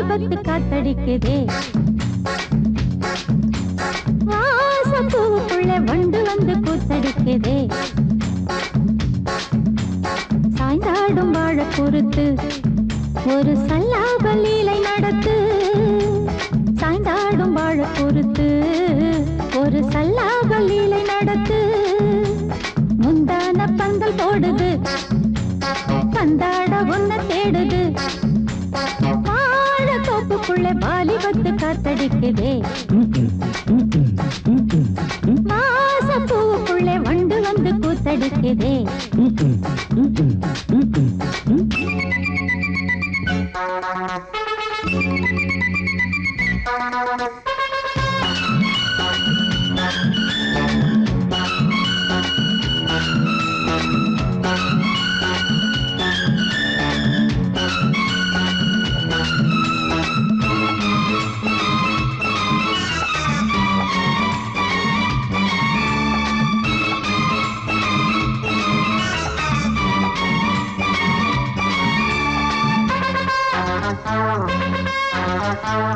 வாலிபத்து காத்தடிக்குதே வாசப்பூவுக்குள்ள வண்டு வந்து கூத்தடிக்குதே சாய்ந்தாடும் வாழ பொறுத்து ஒரு சல்லாப லீலை நடத்து சாய்ந்தாடும் வாழ பொறுத்து ஒரு சல்லாப லீலை நடத்து முந்தான பந்தல் போடுது பந்தாட ஒன்ன தேடுது வாழ தோப்புக்குள்ள வாலிபத்து காத்தடிக்குதே வாசப்பூவுக்குள்ள வண்டு வந்து கூத்தடிக்குதே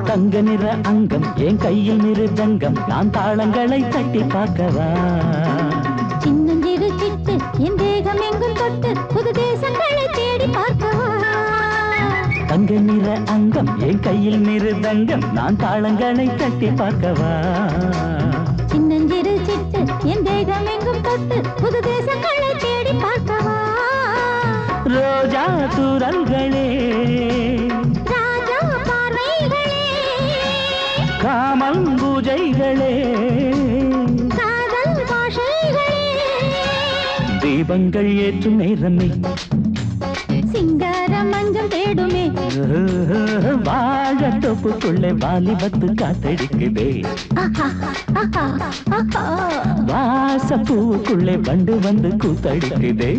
தங்க நிற அங்கம் என் கையில் மிருதங்கம் நான் தாளங்களை தட்டி பார்க்கவா சின்னஞ்சிறு சிட்டு என் தேகம் எங்கும் தொட்டு புது தேசங்களை தேடி பார்க்கவா தங்க நிற அங்கம் என் கையில் மிருதங்கம் நான் தாளங்களை தட்டி பார்க்கவா சின்னஞ்சிறு சிட்டு என் தேகம் எங்கும் தொட்டு புது தேசங்களை தேடி பார்க்கவா ரோஜா தூரல்களே ராஜா பார்வைகளே காமம் பூஜைகளே காதல் பாஷைகளே தீபங்கள் ஏற்றும் நேரமே சிங்கார மஞ்சள் தேடுமே வாழ தொப்புக்குள்ளே வாலிபத்து காத்தடிக்குதே வாசப்பூவுக்குள்ளே வண்டு வந்து கூத்தடிக்குதே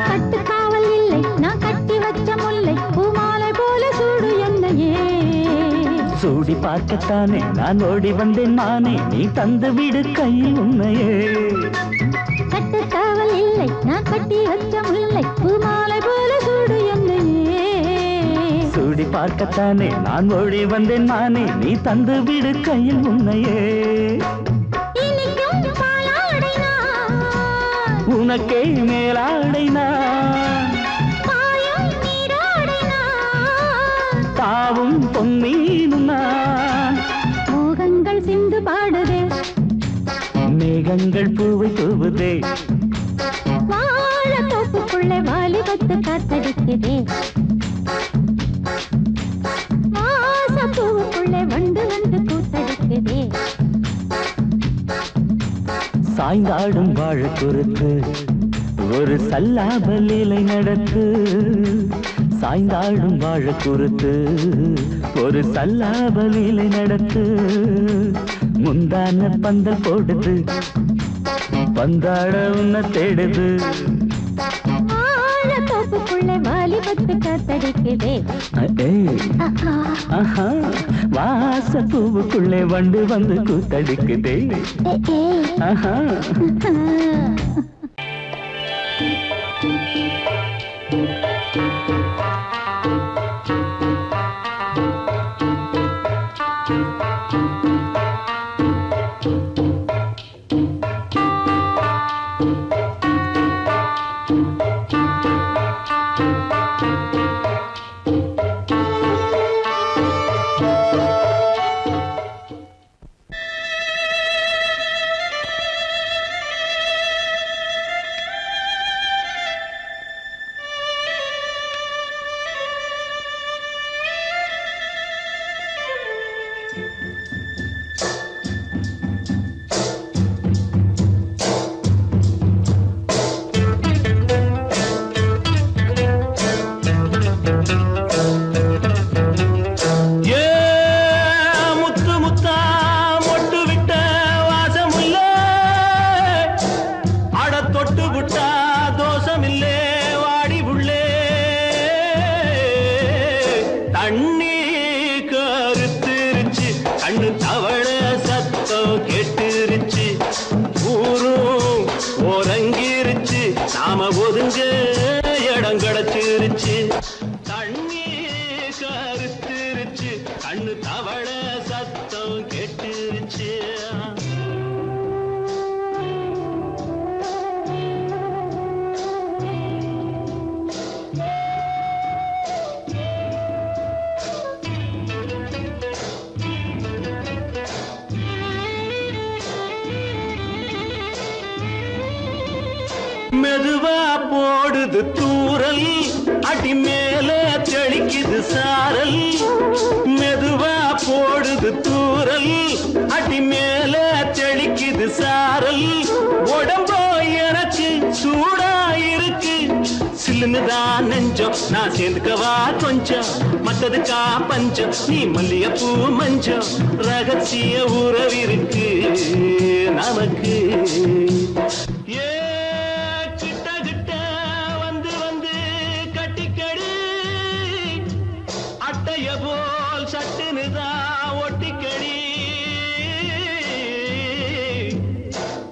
கட்டுக்காவல் இல்லை நான் கட்டி வச்ச முல்லை பூமாலை போல சூடு என்னையே சூடி பார்க்கத்தானே நான் ஓடி வந்தேன் நானே நீ தந்து விடு கையில் உண்மையே கட்டுக்காவல் இல்லை நான் கட்டி வச்ச முல்லை பூமாலை போல சூடு என்னையே சூடி பார்க்கத்தானே நான் ஓடி வந்தேன் நானே நீ தந்து விடு கையில் உண்மையே இனிக்கும் பாலாடை நான் உனக்கே மேலாடை நான் பாயும் நீராடை நான் தாவும் பொன்மீனும் நான் மோகங்கள் சிந்து பாடுதே மேகங்கள் பூவை தூவுதே வாழ தோப்புக்குள்ளே வாலிபத்து காத்தடிக்குதே வாசப்பூவுக்குள்ளே வண்டு வந்து கூத்தடிக்குதே சாய்ந்தாடும் வாழ பொறுத்து ஒரு சல்லாப லீலை நடத்து சாய்ந்தாடும் வாழ பொறுத்து ஒரு சல்லாப லீலை நடத்து முந்தான பந்தல் போடுது பந்தாட உன்ன தேடுது வாழ தோப்புக்குள்ளே வாலிபத்து காத்தடிக்குதே வாசப்பூவுக்குள்ளே வண்டு வந்து கூத்தடிக்குதே ஆஹா தவள சத்தம் கேட்டுருச்சு ஊரும் ஓரங்கிருச்சு நாம ஒதுங்க இடம் கிடைச்சிருச்சு தண்ணி கருத்துருச்சு கண்ணு தவள சத்தம் கேட்டுருச்சு மெதுவா போடுது தூரல் அடி மேல தெளிக்குது சாரல் மெதுவா போடுது தூரல் அடி மேல தெளிக்குது சாரல் உடம்போ எனக்கு சூடா இருக்கு சில்லுன்னுதான் நெஞ்சம் நான் சேர்ந்துக்கவா கொஞ்சம் மத்ததுக்கா பஞ்சம் நீ மல்லிகைப்பூ மஞ்சம் ரகசிய உறவிருக்கு நமக்கு போல் சட்டுனுதான் ஒட்டிக்கடி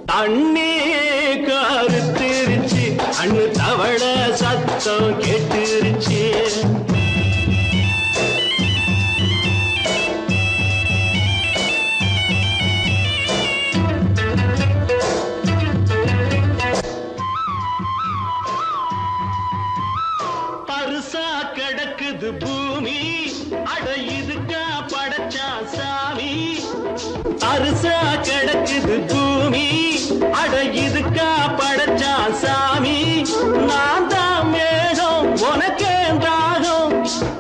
தண்ணி கருத்திருச்சு அண்ணு தவள சத்தம் கேட்டுருச்சு பருசா கிடக்குது பூமி அட இதுக்கா படைச்சா சாமி அரிசா கிடக்குது பூமி அட இதுக்கா படைச்சா சாமி நான் தான் மேகம் உனக்கே தாகம்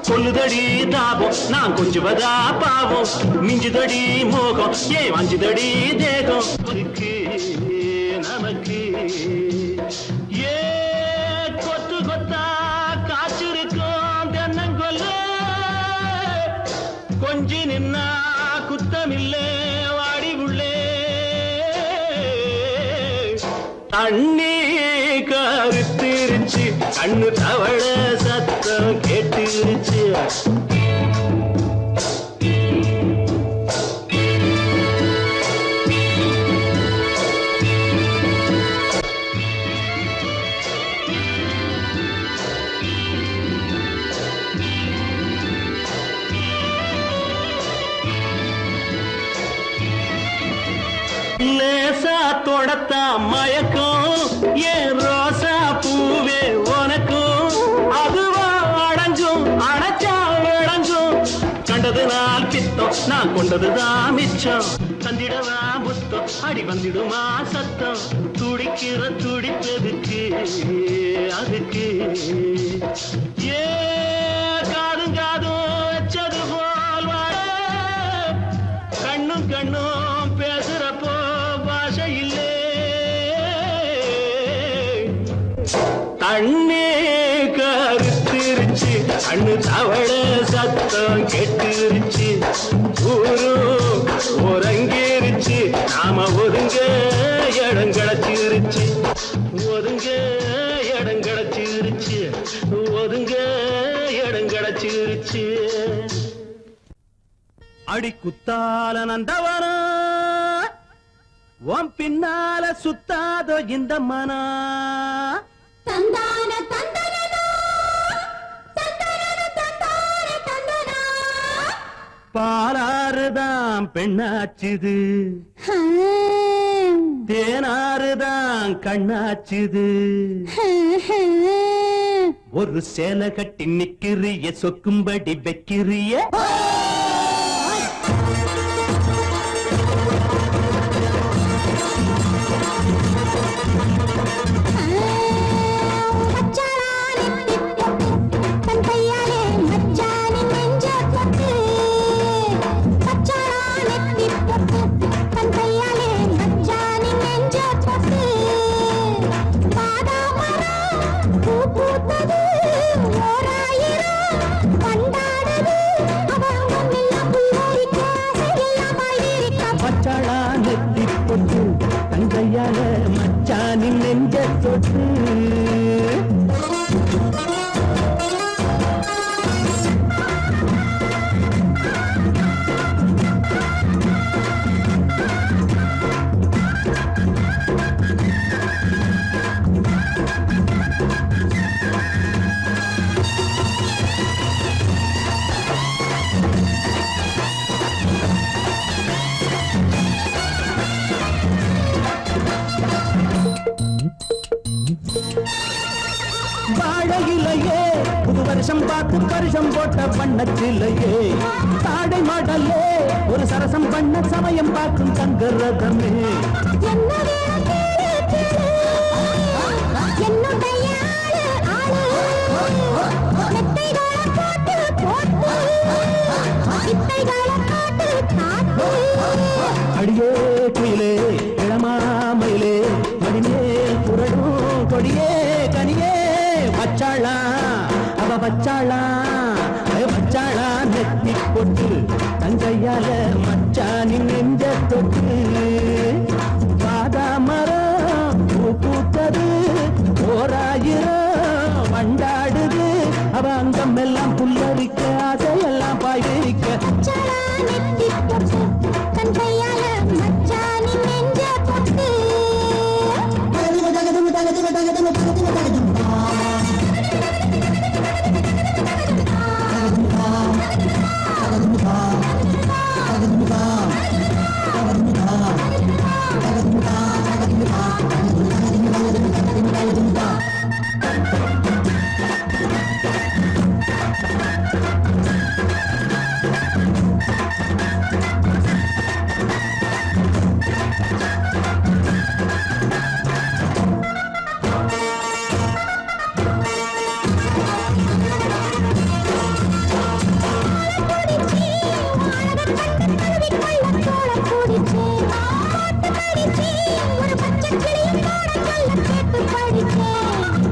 சொல்லுதடி தாபம் நான் கொஞ்சுவதா பாவம் மிஞ்சுதடி மோகம் ஏன் வஞ்சுதடி தேகம் நமக்கு ஏ கொத்து கொத்தா காய்ச்சிருக்கும் தென்னங்கொல்ல கொஞ்சி நின்னா குத்தமில்லே வாடி உள்ளே தண்ணி கருத்திருச்சு கண்ணு தவள சத்தம் கேட்டுருச்சு லேசா தொடத்தா மயக்கம் ஏன் ரோசா பூவே உனக்கும் அதுவா அடைஞ்சும் அடைச்சா விளைஞ்சும் கண்டது நாள் பித்தம் நான் கொண்டதுதான் மிச்சம் தந்திடவா புத்தம் அடி வந்திடுமா சத்தம் துடிக்கிற துடிப்பதுக்கு அதுக்கு ஏ காதும் காதும் வச்சது போல் வாழ கண்ணும் கண்ணும் பேசுறப்போ பாஷை இல்லே தண்ணி கருத்திருச்சு கண்ணு தவள சத்தம் கெட்டுருச்சு ஊரும் ஒரங்கிருச்சு நாம ஒதுங்க இடம் கிடைச்சிருச்சு ஒதுங்க இடம் கிடைச்சிருச்சு ஒதுங்க இடம் கிடைச்சிருச்சு அடி குத்தால நந்தவனா உன் பின்னால சுத்தாதோ இந்த மனா தந்தான தந்தனனா தந்தனன தந்தான தந்தனா பாலாறுதான் பெண்ணாச்சுது தேனாறுதான் கண்ணாச்சுது ஒரு சேலை கட்டி நிக்கிறிய சொக்கும்படி வைக்கிறிய தங்கையால மச்சானின் நெஞ்ச தொட்டு வருஷம் பார்த்து பரிசம் போட்ட வண்ணத்திலேயே தாடை மாடலே ஒரு சரசம் பண்ண சமயம் பார்க்கும் தங்கரதமே என்ன வேணும் கேளு, கேளு. என்னுடைய ஆளு, ஆளு. மெத்தைகளை போட்டு, போட்டு. வித்தைகளை காட்டு, காட்டு. அடியே குயிலே இளமாமயிலே மடிமேல் புரடும் கொடியே கனியே வச்சாளா அவ வச்சாளா வச்சாளா நெத்தி போட்டு தங்கையால மச்சானின் நெஞ்ச தொட்டு பாதாமரம் பூ பூத்தது ஓராயிரம் வண்டாடுது அவ அங்கம் எல்லாம் புல்லரிக்க ஆசையெல்லாம் பாய் விரிக்க மச்சானா நெத்தி பொட்டு, தன் கையால மச்சானின் நெஞ்ச பொட்டு.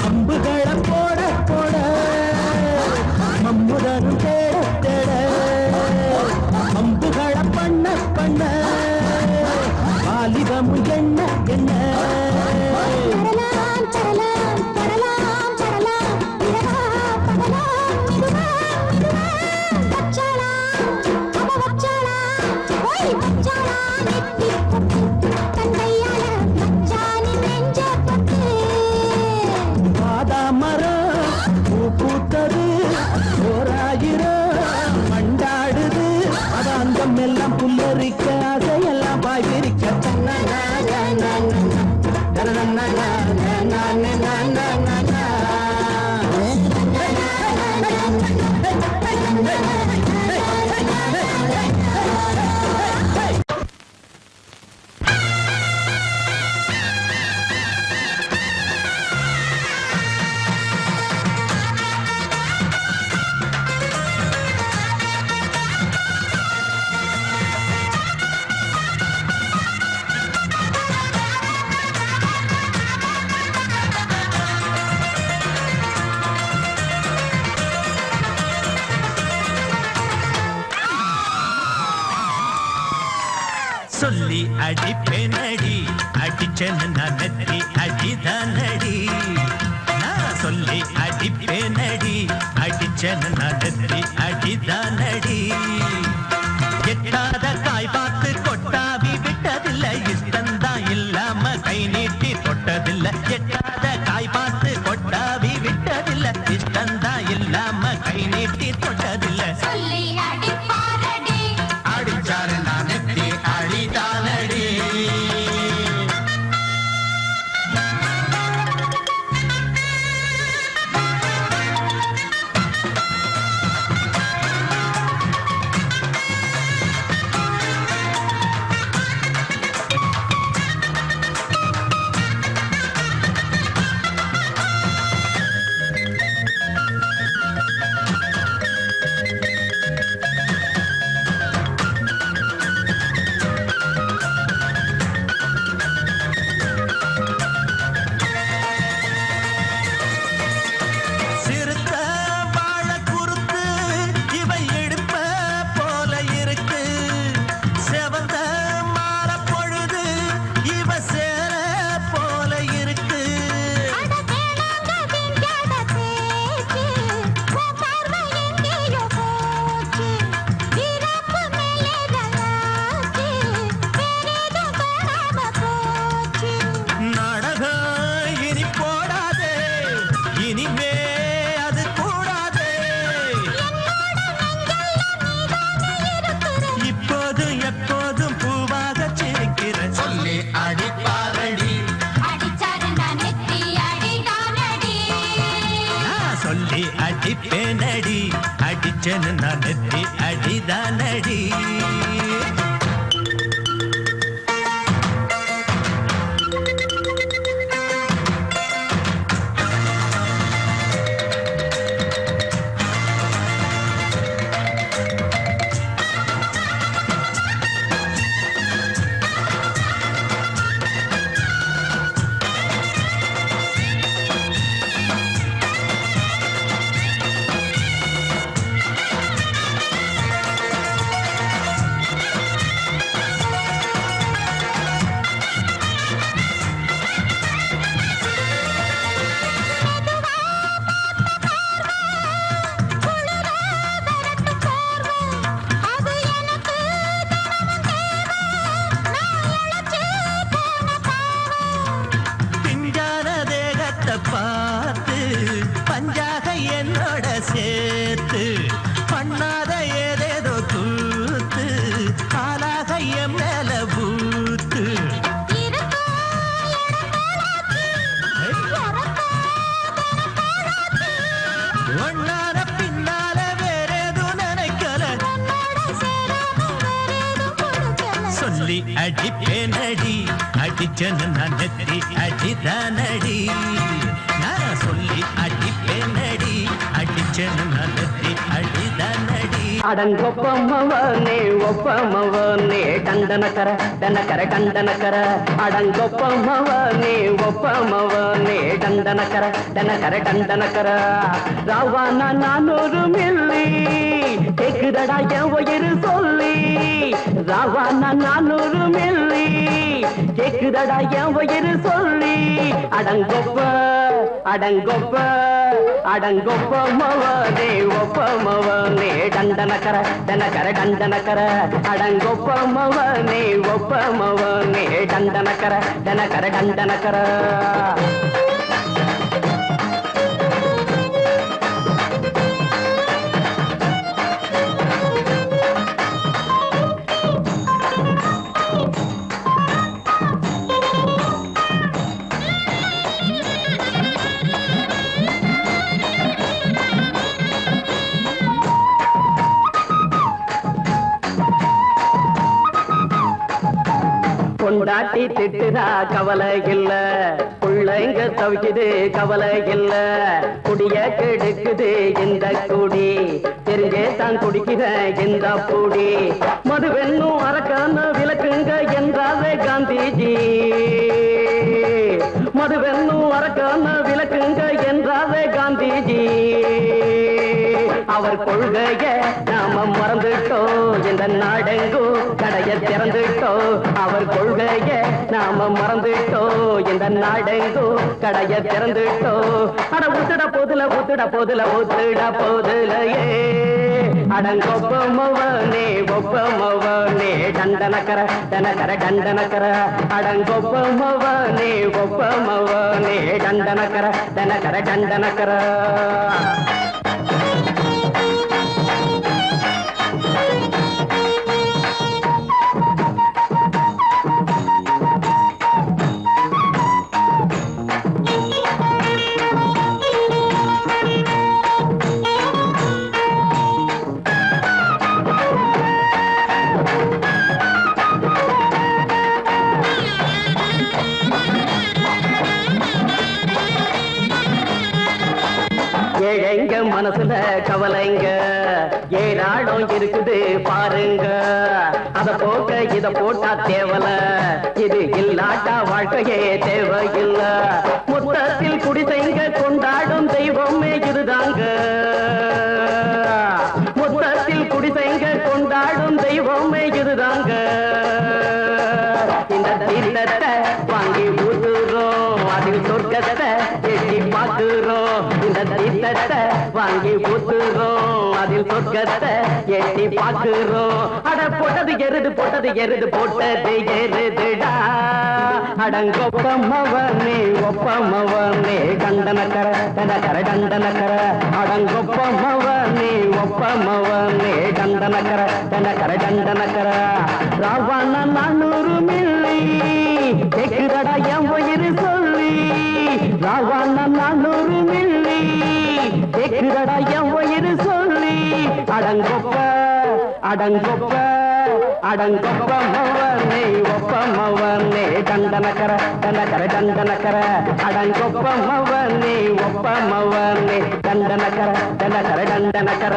அம்புகளை போட போட மம்முதனும் தேட தேட அம்புகளை பண்ண பண்ண வாலிபமும் என்ன என்ன பாதாமரம் பூ பூத்தது ஓராயிரம் மண்டாடுது அது அங்கம் எல்லாம் புல்லரிக்க அதையெல்லாம் பாய் விரிக்க சொல்லி அடிப்பேனடி அடிச்சேன்னு நான் நெத்தி அடிதானடி நான் சொல்லி அடிப்பேனடி அடிச்சேன்னு நான் நெத்தி அடிதானடி எட்டாத காய் பார்த்து கொட்டாவி விட்டதில்லை இஷ்டந்தான் இல்லாம கை நீட்டி தொட்டதில்லை எட்டாத காய் பார்த்து கொட்டாவி விட்டதில்லை இஷ்டந்தான் இல்லாம கை நீட்டி தொட்டதில்லை சொல்லி அடிப்பாரடி அடிச்சாரு நான் நெத்தி அடிதானடி அடிச்சேன்னு நான் நெத்தி அடிதானடி. பார்த்து பஞ்சாக என்னோட சேர்த்து பண்ணாத ஏதேதோ கூத்து ஆளாக என் மேல பூத்து ஒன்னார பின்னால வேறேதும் நினைக்கல சொல்லி அடிப்பேனடி அடிச்சன்னு நான் நெத்தி அடிதானடி நான் சொல்லி அடிப்பேனடி அடிச்சன்னு நான் நெத்தி அடிதானடி. அடங்கொப்பமவனே ஒப்பமவனே டண்டனக்கர டனக்கர டண்டனக்கர அடங்கொப்பமவனே ஒப்பமவனே டண்டனக்கர டனக்கர டண்டனக்கர ராவானா 400 மில்லி கேக்குதடா என் உயிர் சொல்லி ராவானா 400 மில்லி கேக்குதடா என் உயிர் சொல்லி அடங்கொப்ப அடங்கொப்ப அடங்கொப்பமவனே ஒப்பமவனே டண்டனக்கர டனக்கர டண்டனக்கர அடங்கொப்பமவனே ஒப்பமவனே டண்டனக்கர டனக்கர டண்டனக்கர கொண்டாட்டி திட்டுதா கவலை இல்ல பிள்ளைங்க தவிக்குது கவலை இல்ல குடிய கெடுக்குது இந்த குடி தெரிஞ்சே தான் குடிக்கிற இந்த பூடி மதுவென்னும் அரக்கான விளக்குங்க என்றாரே காந்திஜி மதுவென்னும் அரக்கான விளக்குங்க என்றாரே காந்திஜி அவர் கொள்கைய நாம மறந்துட்டோம் இந்த நாடெங்கோ கடைய திறந்துட்டோம் அவர் கொள்கைய நாம மறந்துட்டோம் இந்த நாடெங்கோ கடைய திறந்துட்டோம் அட ஊத்துட போதுல ஊத்துட போதுல ஊத்துட போதுலையே அடங்கொப்பமவனே ஒப்பமவனே டண்டனக்கர டனக்கர டண்டனக்கர அடங்கொப்பமவனே ஒப்பமவனே டண்டனக்கர டனக்கர டண்டனக்கர ஏழைங்க மனசுல கவலைங்க ஏராளம் இருக்குது பாருங்க அத போக்க இத போட்டா தேவல இது இல்லாட்டா வாழ்க்கையே தேவையில்ல மொத்தத்தில் குடிசைங்க கொண்டாடும் தெய்வமே இதுதாங்க மொத்தத்தில் குடிசைங்க கொண்டாடும் தெய்வமே இதுதாங்க இந்த தீர்த்தத்தை வாங்கி ஊத்துறோம் அதில் சொர்க்கத்தை எட்டி பார்க்கிறோம் இந்த தீர்த்தத்தை வாங்கி ஊத்துறோம் அதில் சொர்க்கத்தை எட்டி பார்க்கிறோம் அட போட்டது எருது போட்டது எருதுடா அடங்கொப்பமவனே ஒப்பமவனே டண்டனக்கர டனக்கர டண்டனக்கர அடங்கொப்பமவனே ஒப்பமவனே டண்டனக்கர டனக்கர டண்டனக்கர ராவான 400 மில்லி கேக்குதடா என் உயிர் சொல்லி ராவான 400 மில்லி கேக்குதடா என் உயிர் சொல்லி அடங்கொப்ப அடங்கொப்ப அடங்கொப்ப மவனே ஒப்ப மவனே டண்டனக்கர டண்டனக்கர டண்டனக்கர அடங்கொப்ப மவனே ஒப்ப மவனே டண்டனக்கர டண்டனக்கர டண்டனக்கர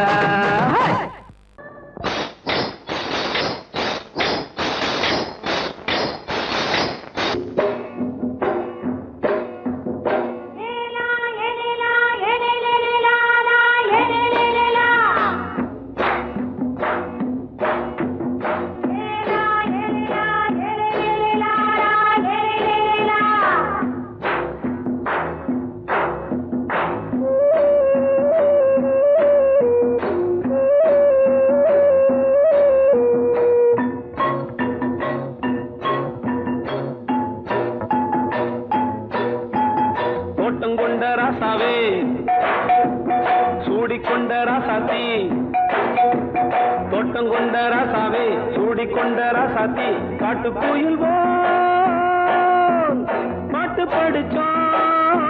காட்டுக்குயில் பாட்டு படிச்சோம்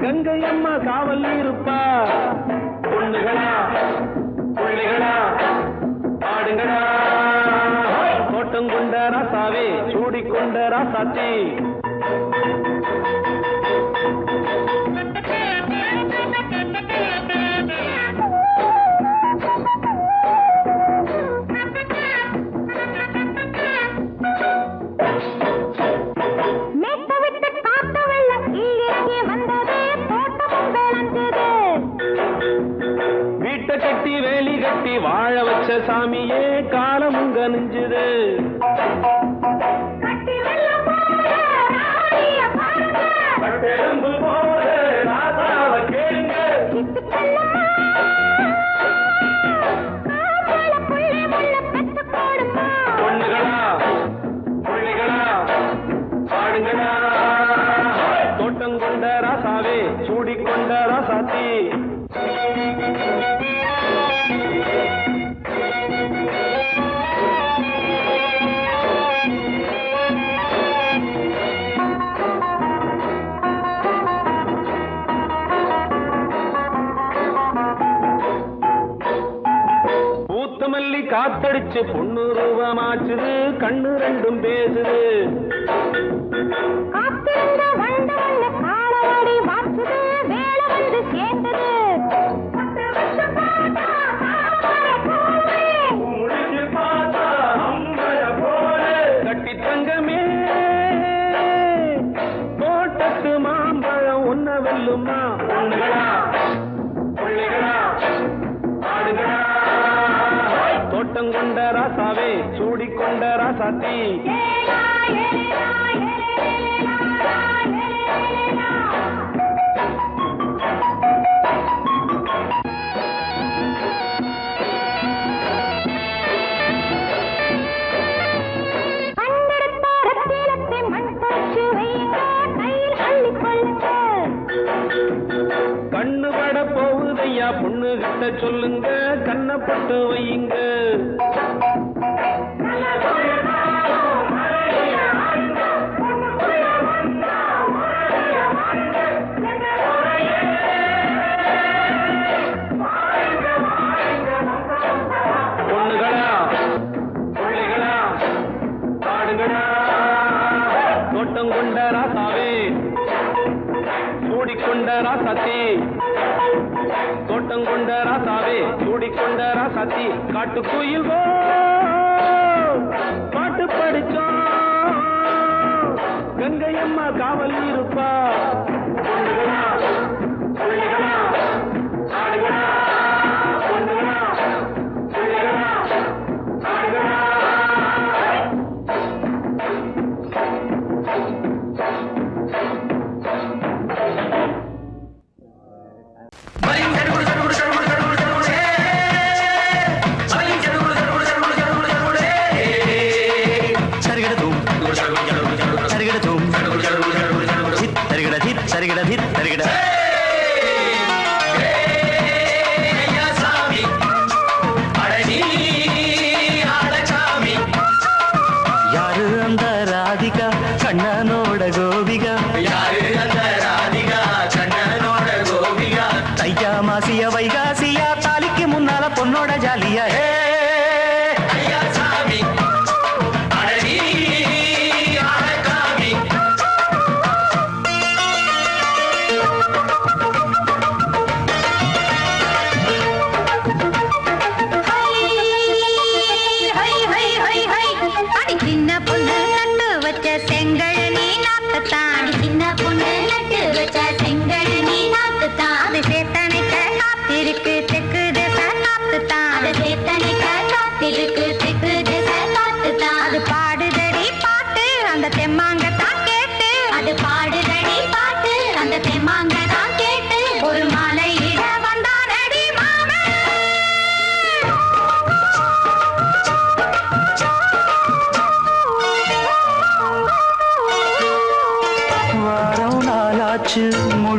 கங்கை அம்மா காவல் இருப்பா பொண்ணுகளா புள்ளிகளா ஆடுங்களா தோட்டம் கொண்ட ராசாவே சூடிக்கொண்ட ராசாத்தி வாழ வச்ச சாமியே காலமுங்க நெஞ்சுது பொண்ணுகளா புள்ளிகளா பாடுங்களா தோட்டம் கொண்ட ராசாவே சூடிக்கொண்ட ராசாத்தி காத்தடிச்சு பொண்ணு ரூபமாச்சுது கண்ணு ரெண்டும் பேசுது கட்டி தங்கமே தோட்டத்து மாம்பழம் உன்ன வெல்லுமா பொண்ணுகளா புள்ளிகளா ஆடுகளா தோட்டம் கொண்ட ராசாவே சூடிக்கொண்ட ராசாத்தி கண்ணு பட போகுதையா பொண்ணு கிட்ட சொல்லுங்க கண்ணப்பட்டு வையுங்க பொண்ணுகளா புள்ளிகளா பாடுங்களா தோட்டம் கொண்ட ராசாவே சூடிக்கொண்ட ராசாத்தி தோட்டம் கொண்ட ராசாவே சூடிக்கொண்ட ராசாத்தி காட்டுக்குயில் பாட்டு படிச்சோம் கங்கை அம்மா காவல் இருப்பா பொண்ணுகளா புள்ளிகளா ஆடுகளா பொண்ணுகளா புள்ளிகளா ஆடுகளா சரிகட தூம்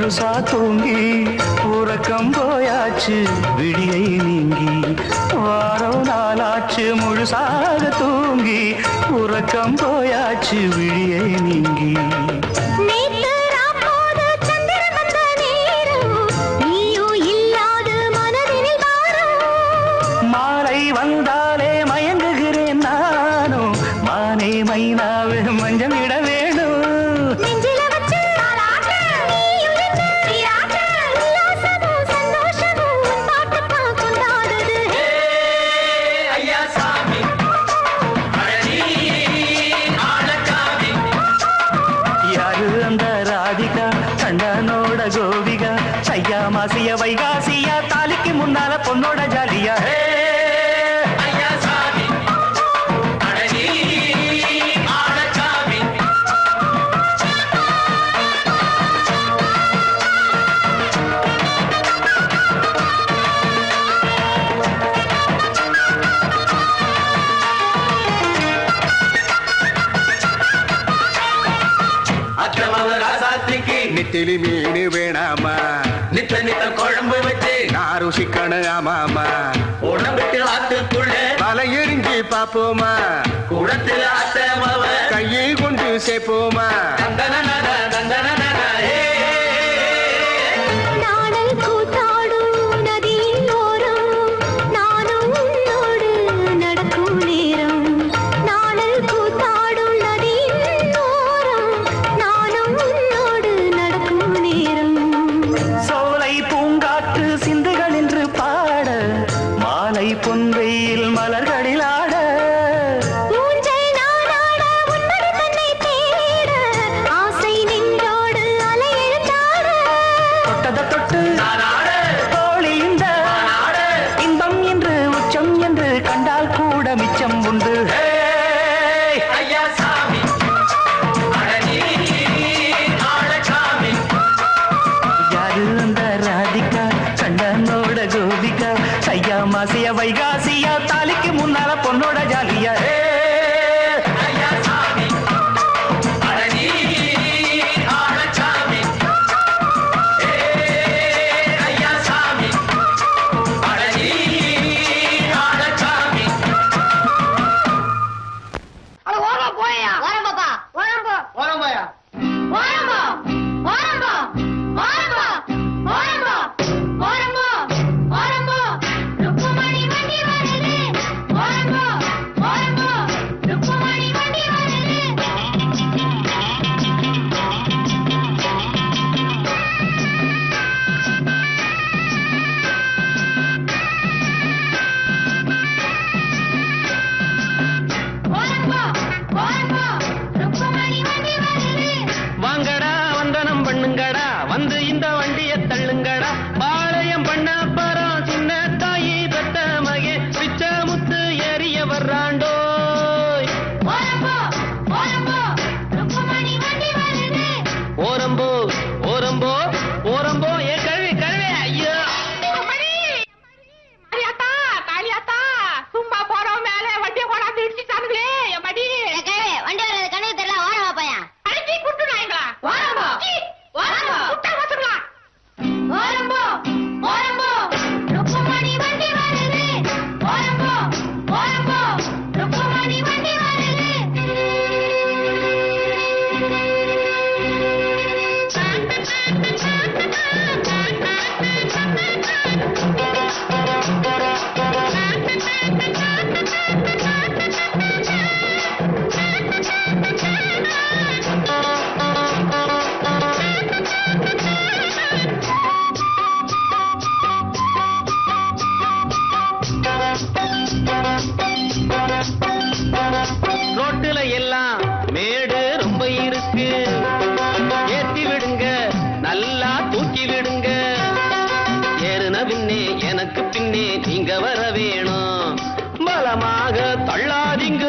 முழுசா தூங்கி உறக்கம் போயாச்சு விடியை நீங்கி வாரம் நாளாச்சு முழுசாக தூங்கி உறக்கம் போயாச்சு விடியை நீங்கி மாலை வந்தாலே மயங்குகிறேன் நானும் மானே மைனாவே மஞ்சள் இட வேணும் கோபிகா சையா மாசிய வைகாசியா தாலிக்கு முன்னால பொண்ணோட ஜாலியா நெத்திலி மீன் வேணாமா நித்த நித்த குழம்பு வச்சு நான் ருசிக்கணும் ஆமாமா உடம்புக்கு ஆத்துக்குள்ள பல எரிஞ்சு பாப்போமா குடத்துல ஆத்தமாவ கையை கொண்டு சேர்ப்போமா பொன்வெயில் மலர்களில் ஆட தொட்டத தொட்டு தோழி இந்த இன்பம் என்று உச்சம் என்று கண்டால் கூட மிச்சம் உண்டு யாரு அந்த ராதிகா கண்டனோட கோபிகா சையா மாசிய வைகாசியா தாலிக்கு முன்னால பொண்ணோட ஜாலியா வந்து இந்த வண்டியை தள்ளுங்கடா பாளையம் பண்ண பரம் சின்ன தாயி பெத்த மகே பிச்ச முத்து ஏறிய வர்றாண்டோ ஓரம்போ ஓரம்போ ஓரம்போ ஏ கழுவி கழுவி ஐயோ சும்மா போறோம் மேல வண்டியை கொண்டாந்து இடிச்சுட்டானுங்களே மடி வண்டி வர்றது கணக்கு தெரியல ஓரமா பையா அடிச்சு குட்டுனாங்களா ஓரம்போ ரோட்டுல எல்லாம் மேடு ரொம்ப இருக்கு ஏத்தி விடுங்க நல்லா தூக்கி விடுங்க ஏறுன பின்னே எனக்கு பின்னே நீங்க வர வேணும் பலமாக தள்ளாதீங்க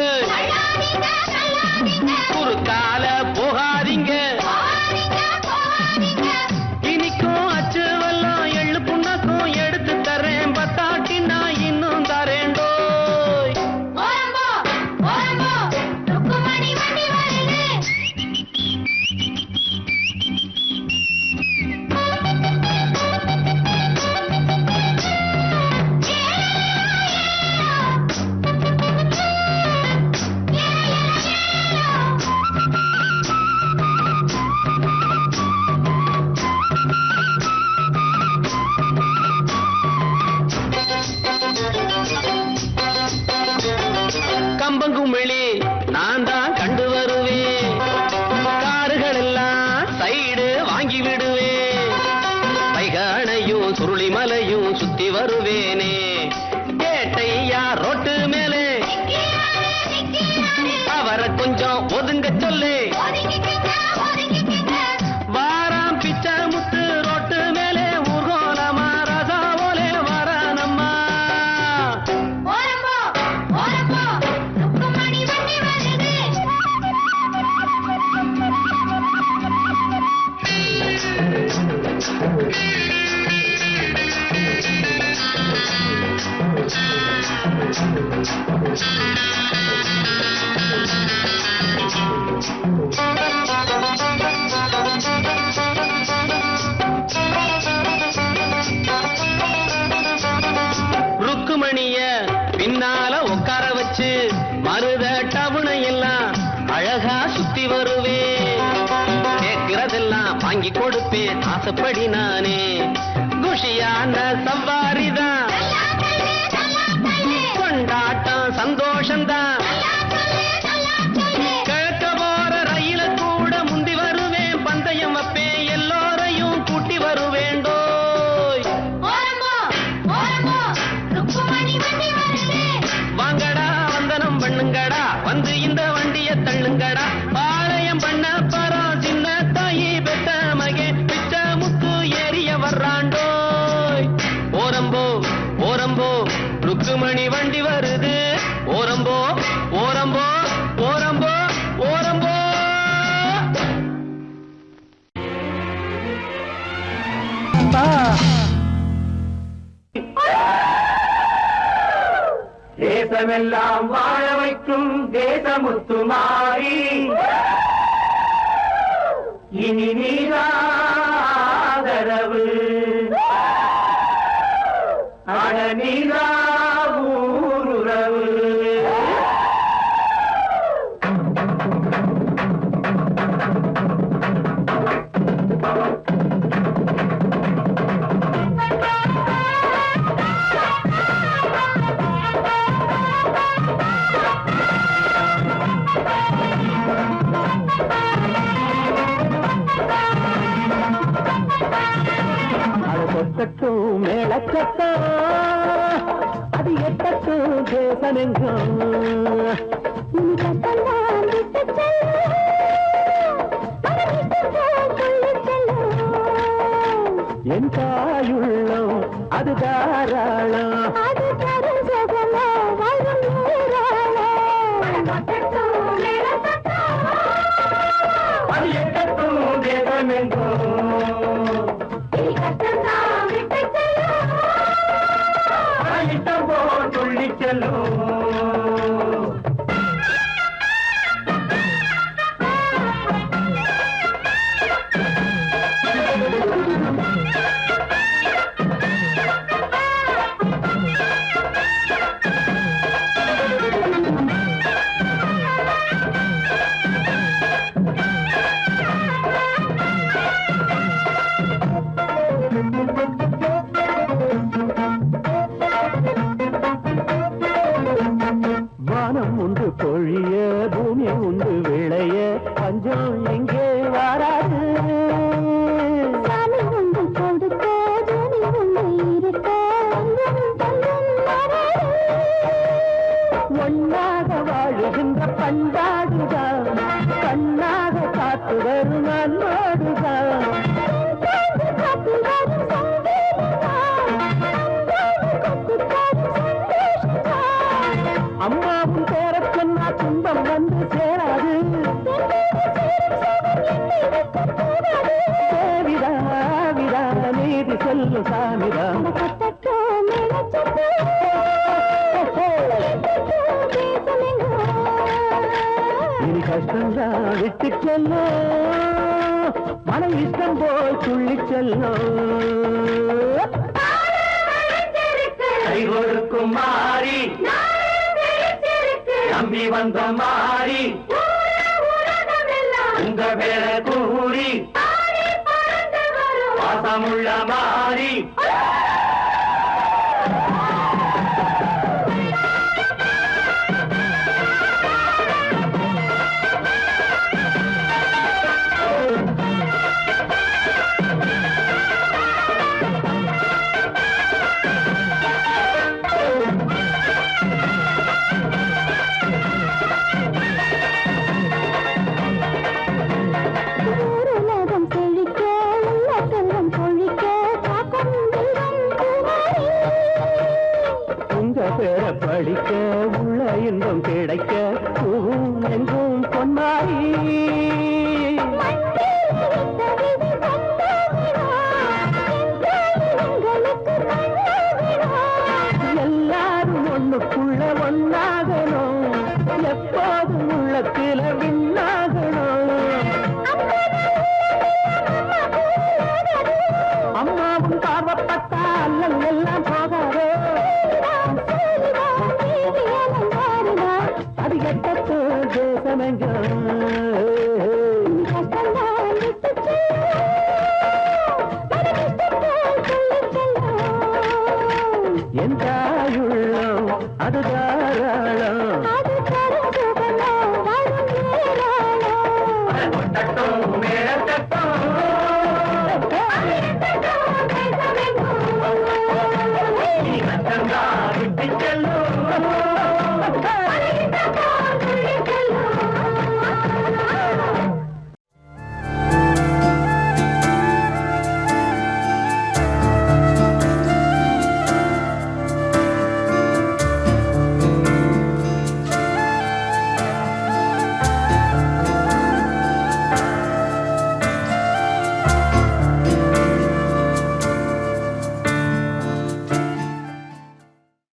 குறுக்கால போகாதீங்க இனிக்கும் அச்சுவெல்லாம் எள்ளு புண்ணாக்கும் எடுத்து தரேன் பத்தாட்டி நான் இன்னும் தரேண்டோ கொஞ்சம் ஒதுங்க சொல்லு. வாராம் பிச்சை முத்து ரோட்டு மேலே ஊர்கோலமா ராசா போலே வாரானம்மா. ருக்குமணிய பின்னால உட்கார வச்சு மருத டவுனை எல்லாம் அழகா சுத்தி வருவேன். கேட்கிறதெல்லாம் வாங்கி கொடுப்பேன் ஆசைப்படி நானே. குஷியான சவாரிதான், கொண்டாட்டம் சந்தோஷம்தான். கிழக்க போற ரயில கூட முந்தி வருவேன். பந்தயம் வைப்பேன், எல்லோரையும் கூட்டி வருவேண்டோ. வாங்கடா வந்தனம் பண்ணுங்கடா, வந்து இந்த வண்டிய தள்ளுங்கடா. பாளையம் பண்ண பரம் சின்ன தாயி பெத்த மகே பிச்சை முத்து ஏறிய வர்றாண்டோய். ஓரம்போ ஓரம்போ ருக்குமணி வண்டி வருது. ஓரம்போ ஓரம்போ ஓரம்போ ஓரம்போ. தேசமெல்லாம் வாழ வைக்கும் தேசமுத்து மாறி, இனி நீராதரவு அட நீரா ஊருறவு. கொட்டட்டும் மேளச்சத்தம், அது எட்டட்டும் தேசமெங்கும். என் தாயுள்ளம் அது தாராளம், அது அது எட்டட்டும் தேசமெங்கும். இஷ்டம் போல் துள்ளி செல்லும். வானம் உண்டு பொழிய பூமி உண்டு விளைய பஞ்சம் எங்கே வராது. சாமி உண்டு கொடுக்க ஜோனி உண்டு இருக்க ஒன்னாக வாழுகின்ற பண்பாடுதான், கண்ணாக காத்து வரும் அன்போடுதான். அம்மாவும் பேர சொன்னா துன்பம் வந்து சேராது. தேவிதா விதா நீதி சொல்லு சாமிதா. இனி கஷ்டம்தான் விட்டு செல்லும், மன இஷ்டம் போல் துள்ளி செல்லும். கை கொடுக்கும் மாறி, நம்பி வந்த மாறி, உங்க பேர கூறி பாசமுள்ள மாறி. எங்கும் பொன்மாரி எல்லாரும் ஒண்ணுக்குள்ள ஒன்னாகணும் எப்போதும் உள்ளத்தில விண்ணாகணும் அம்மாவும் பார்வப்பட்டா அல்லல் எல்லாம் போகாதோ அது எட்டத்து தேசமெங்க என் தாயுள்ளம் அது தாராளம் செல்லும்